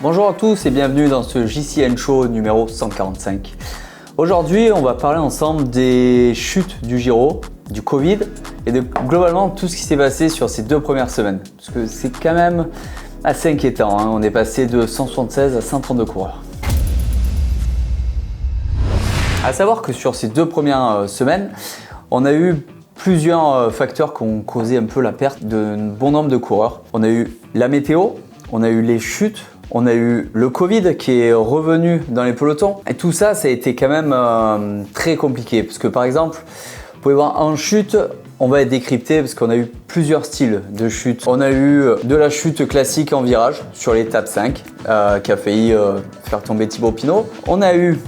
Bonjour à tous et bienvenue dans ce JCN Show numéro 145. Aujourd'hui, on va parler ensemble des chutes du Giro, du Covid et de globalement tout ce qui s'est passé sur ces 2 premières semaines. Parce que c'est quand même assez inquiétant, hein. On est passé de 176 à 132 coureurs. À savoir que sur ces 2 premières semaines, on a eu plusieurs facteurs qui ont causé un peu la perte de bon nombre de coureurs. On a eu la météo, on a eu les chutes, on a eu le Covid qui est revenu dans les pelotons. Et tout ça, ça a été quand même très compliqué. Parce que par exemple, vous pouvez voir en chute, on va être décrypté parce qu'on a eu plusieurs styles de chute. On a eu de la chute classique en virage sur l'étape 5 qui a failli faire tomber Thibaut Pinot. On a eu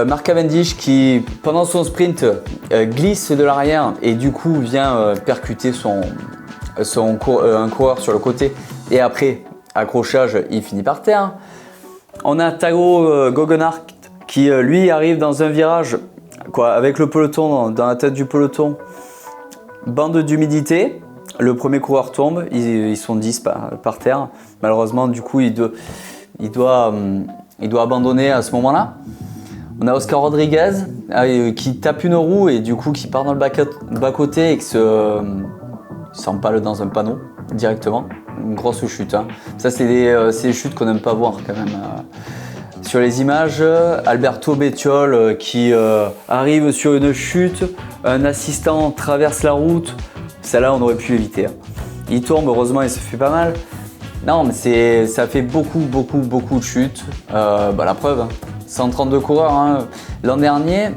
Mark Cavendish qui, pendant son sprint, glisse de l'arrière et du coup vient percuter un coureur sur le côté et après, accrochage, il finit par terre. On a Tao Geoghegan qui lui arrive dans un virage avec le peloton dans la tête du peloton. Bande d'humidité, le premier coureur tombe, ils sont 10 par terre. Malheureusement, du coup, il doit abandonner à ce moment-là. On a Oscar Rodriguez qui tape une roue et du coup qui part dans le bas-côté et qui s'empale dans un panneau directement. Une grosse chute, hein. Ça, c'est des chutes qu'on n'aime pas voir quand même. Sur les images, Alberto Bettiol qui arrive sur une chute, un assistant traverse la route. Celle-là, on aurait pu l'éviter, hein. Il tombe, heureusement, il se fait pas mal. Non, mais ça fait beaucoup de chutes. La preuve, hein. 132 coureurs, hein. L'an dernier,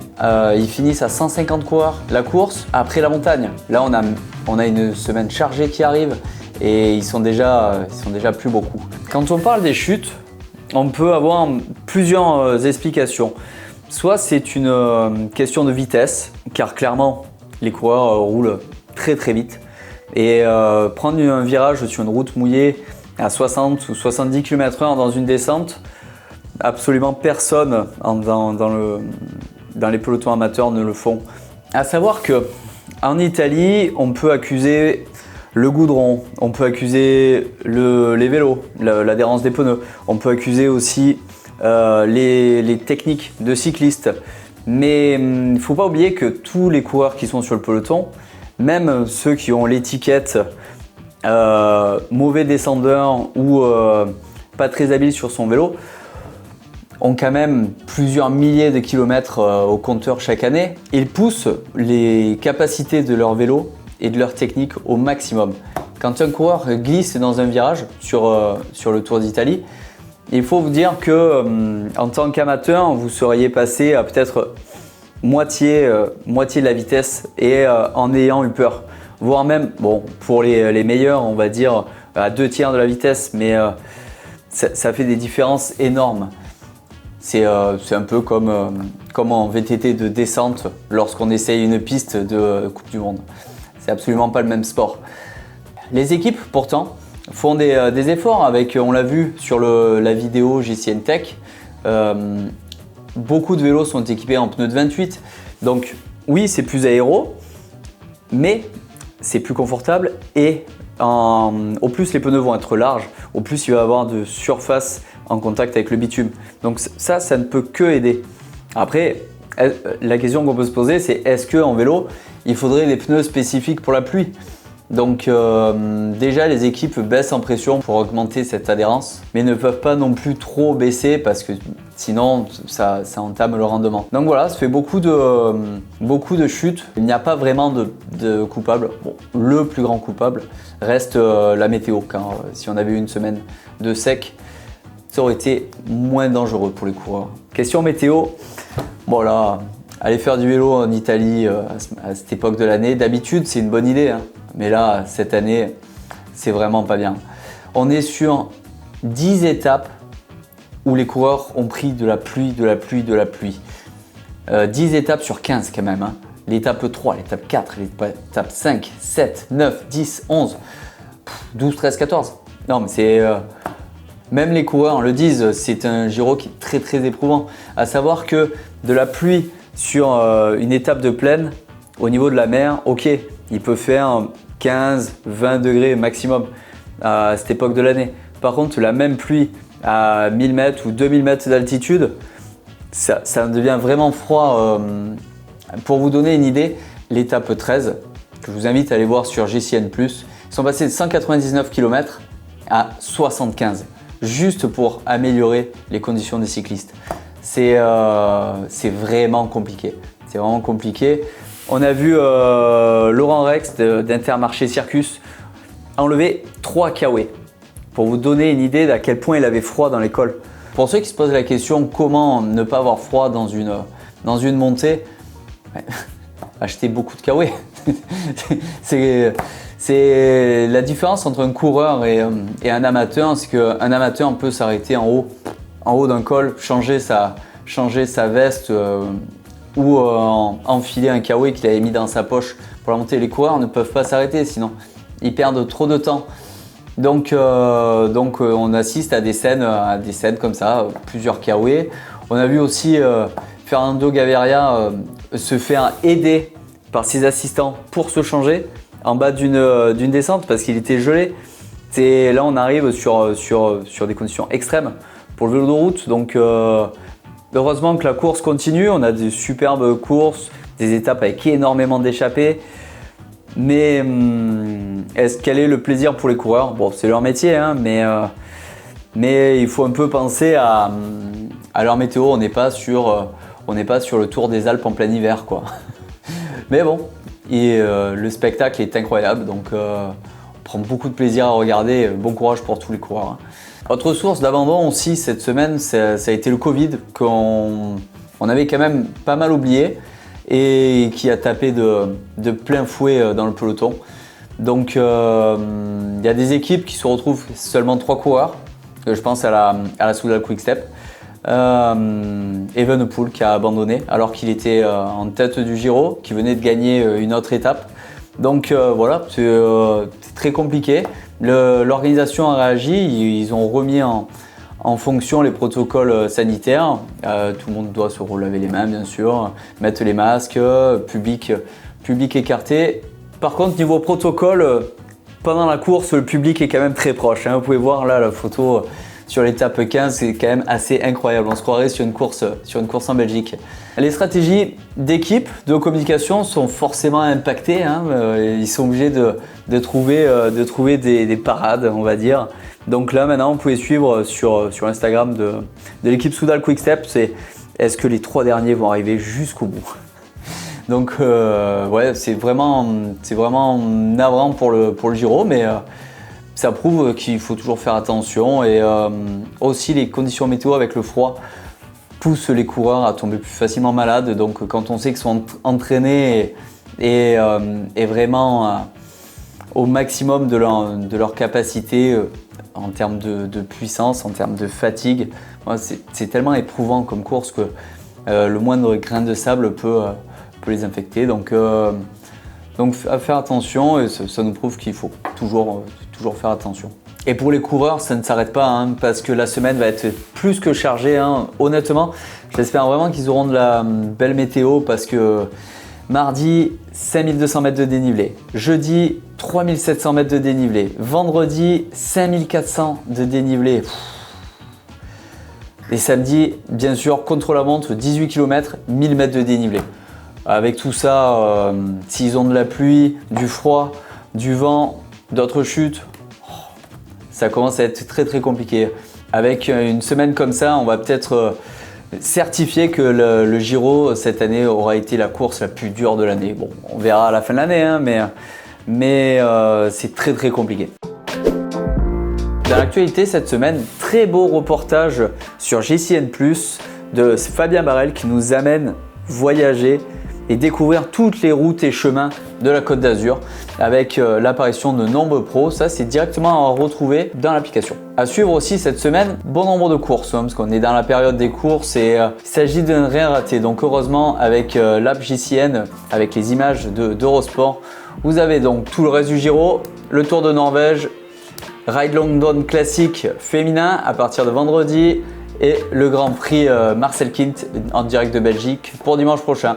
ils finissent à 150 coureurs la course après la montagne. Là, on a une semaine chargée qui arrive et ils sont déjà plus beaucoup. Quand on parle des chutes, on peut avoir plusieurs explications. Soit c'est une question de vitesse, car clairement les coureurs roulent très vite et prendre un virage sur une route mouillée à 60 ou 70 km/h dans une descente, absolument personne dans les pelotons amateurs ne le font. À savoir que en Italie, on peut accuser le goudron, on peut accuser les vélos, l'adhérence des pneus, on peut accuser aussi les techniques de cyclistes. Mais il ne faut pas oublier que tous les coureurs qui sont sur le peloton, même ceux qui ont l'étiquette mauvais descendeur ou pas très habile sur son vélo, ont quand même plusieurs milliers de kilomètres au compteur chaque année. Ils poussent les capacités de leur vélo et de leur technique au maximum. Quand un coureur glisse dans un virage sur le Tour d'Italie, il faut vous dire que en tant qu'amateur, vous seriez passé à peut-être moitié de la vitesse et en ayant eu peur. Voire même, bon, pour les meilleurs, on va dire à 2/3 de la vitesse, mais ça fait des différences énormes. C'est un peu comme en VTT de descente lorsqu'on essaye une piste de Coupe du Monde. C'est absolument pas le même sport. Les équipes, pourtant, font des efforts avec, on l'a vu sur la vidéo JCN Tech, beaucoup de vélos sont équipés en pneus de 28. Donc oui, c'est plus aéro, mais c'est plus confortable et au plus les pneus vont être larges, au plus il va y avoir de surface en contact avec le bitume. Donc ça ne peut que aider. Après, la question qu'on peut se poser, c'est est-ce qu'en vélo, il faudrait des pneus spécifiques pour la pluie? Donc déjà, les équipes baissent en pression pour augmenter cette adhérence, mais ne peuvent pas non plus trop baisser parce que sinon, ça entame le rendement. Donc voilà, ça fait beaucoup de chutes. Il n'y a pas vraiment de coupable. Bon, le plus grand coupable reste la météo. Car si on avait eu une semaine de sec, ça aurait été moins dangereux pour les coureurs. Question météo, bon là, aller faire du vélo en Italie à cette époque de l'année, d'habitude c'est une bonne idée, hein. Mais là, cette année, c'est vraiment pas bien. On est sur 10 étapes où les coureurs ont pris de la pluie. 10 étapes sur 15 quand même, hein. L'étape 3, l'étape 4, l'étape 5, 7, 9, 10, 11, 12, 13, 14. Non mais c'est... Même les coureurs le disent, c'est un Giro qui est très éprouvant. À savoir que de la pluie sur une étape de plaine, au niveau de la mer, ok, il peut faire 15-20 degrés maximum à cette époque de l'année. Par contre, la même pluie à 1000 mètres ou 2000 mètres d'altitude, ça devient vraiment froid. Pour vous donner une idée, l'étape 13, que je vous invite à aller voir sur JCN+, ils sont passés de 199 km à 75, juste pour améliorer les conditions des cyclistes. C'est vraiment compliqué. C'est vraiment compliqué. On a vu Laurent Rex d'Intermarché Circus enlever 3 kawaii pour vous donner une idée d'à quel point il avait froid dans l'école. Pour ceux qui se posent la question comment ne pas avoir froid dans une montée, achetez beaucoup de kawaii. C'est la différence entre un coureur et un amateur, c'est qu'un amateur peut s'arrêter en haut d'un col, changer sa veste ou enfiler un kawaii qu'il avait mis dans sa poche pour la montée. Les coureurs ne peuvent pas s'arrêter, sinon ils perdent trop de temps. Donc on assiste à des scènes comme ça, plusieurs kawaii. On a vu aussi Fernando Gaviria se faire aider par ses assistants pour se changer en bas d'une descente parce qu'il était gelé. Là on arrive sur des conditions extrêmes pour le vélo de route. Donc heureusement que la course continue. On a des superbes courses, des étapes avec énormément d'échappées. Mais quel est le plaisir pour les coureurs? Bon, c'est leur métier, hein, mais il faut un peu penser à leur météo. On n'est pas sur le Tour des Alpes en plein hiver, quoi. Mais bon, le spectacle est incroyable, donc on prend beaucoup de plaisir à regarder. Bon courage pour tous les coureurs. Autre source d'abandon aussi cette semaine, ça a été le Covid, qu'on avait quand même pas mal oublié et qui a tapé de plein fouet dans le peloton. Donc il y a des équipes qui se retrouvent seulement 3 coureurs. Je pense à la Soudal Quick-Step. Evenepoel qui a abandonné alors qu'il était en tête du Giro, qui venait de gagner une autre étape. Donc voilà, c'est très compliqué. L'organisation a réagi, ils ont remis en fonction les protocoles sanitaires. Tout le monde doit se relaver les mains, bien sûr, mettre les masques, public écarté. Par contre, niveau protocole, pendant la course, le public est quand même très proche. Vous pouvez voir là la photo sur l'étape 15, c'est quand même assez incroyable. On se croirait sur une course en Belgique. Les stratégies d'équipe, de communication sont forcément impactées. Ils sont obligés de trouver des parades, on va dire. Donc là, maintenant, vous pouvez suivre sur Instagram de l'équipe Soudal Quick-Step, c'est est-ce que les 3 derniers vont arriver jusqu'au bout. Donc ouais, c'est vraiment navrant pour le Giro, mais ça prouve qu'il faut toujours faire attention. Et aussi les conditions météo avec le froid poussent les coureurs à tomber plus facilement malades. Donc quand on sait qu'ils sont entraînés et vraiment au maximum de leur capacité en termes de puissance, en termes de fatigue, c'est tellement éprouvant comme course que le moindre grain de sable peut les infecter. Donc à faire attention, et ça nous prouve qu'il faut toujours faire attention. Et pour les coureurs, ça ne s'arrête pas, parce que la semaine va être plus que chargée. Honnêtement, j'espère vraiment qu'ils auront de la belle météo parce que mardi, 5200 mètres de dénivelé. Jeudi, 3700 mètres de dénivelé. Vendredi, 5400 de dénivelé. Et samedi, bien sûr, contre la montre, 18 km, 1000 mètres de dénivelé. Avec tout ça, s'ils ont de la pluie, du froid, du vent, d'autres chutes, ça commence à être très très compliqué. Avec une semaine comme ça, on va peut-être certifier que le Giro cette année aura été la course la plus dure de l'année. Bon, on verra à la fin de l'année, mais c'est très très compliqué. Dans l'actualité cette semaine, très beau reportage sur JCN+, de Fabien Barel qui nous amène voyager et découvrir toutes les routes et chemins de la Côte d'Azur avec l'apparition de nombreux pros. Ça, c'est directement à retrouver dans l'application. À suivre aussi cette semaine, bon nombre de courses, parce qu'on est dans la période des courses et il s'agit de ne rien rater. Donc heureusement, avec l'app JCN, avec les images d'Eurosport, vous avez donc tout le reste du Giro, le Tour de Norvège, Ride London classique féminin à partir de vendredi et le Grand Prix Marcel Kint en direct de Belgique pour dimanche prochain.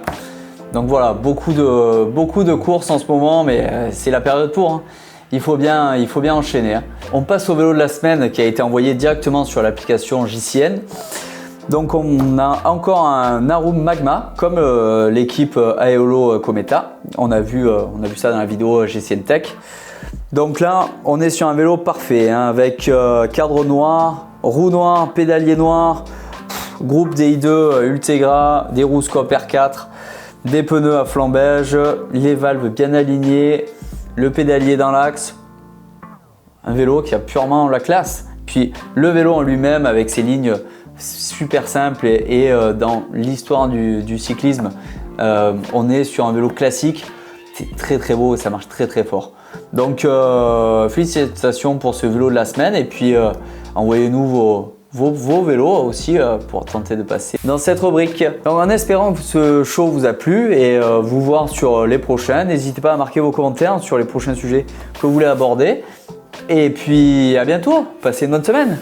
Donc voilà, beaucoup de courses en ce moment, mais c'est la période pour. il faut bien enchaîner, hein. On passe au vélo de la semaine qui a été envoyé directement sur l'application JCN. Donc on a encore un Narum Magma comme l'équipe Aeolo Cometa. On a vu ça dans la vidéo JCN Tech. Donc là, on est sur un vélo parfait, hein, avec cadre noir, roue noire, pédalier noir, groupe DI2 Ultegra, des roues Scope R4, des pneus à flanc beige, les valves bien alignées, le pédalier dans l'axe. Un vélo qui a purement la classe. Puis le vélo en lui-même avec ses lignes super simples et dans l'histoire du cyclisme, on est sur un vélo classique. C'est très très beau et ça marche très très fort. Donc félicitations pour ce vélo de la semaine et puis envoyez-nous vos vélos aussi pour tenter de passer dans cette rubrique. Donc en espérant que ce show vous a plu et vous voir sur les prochains, n'hésitez pas à marquer vos commentaires sur les prochains sujets que vous voulez aborder. Et puis à bientôt, passez une bonne semaine.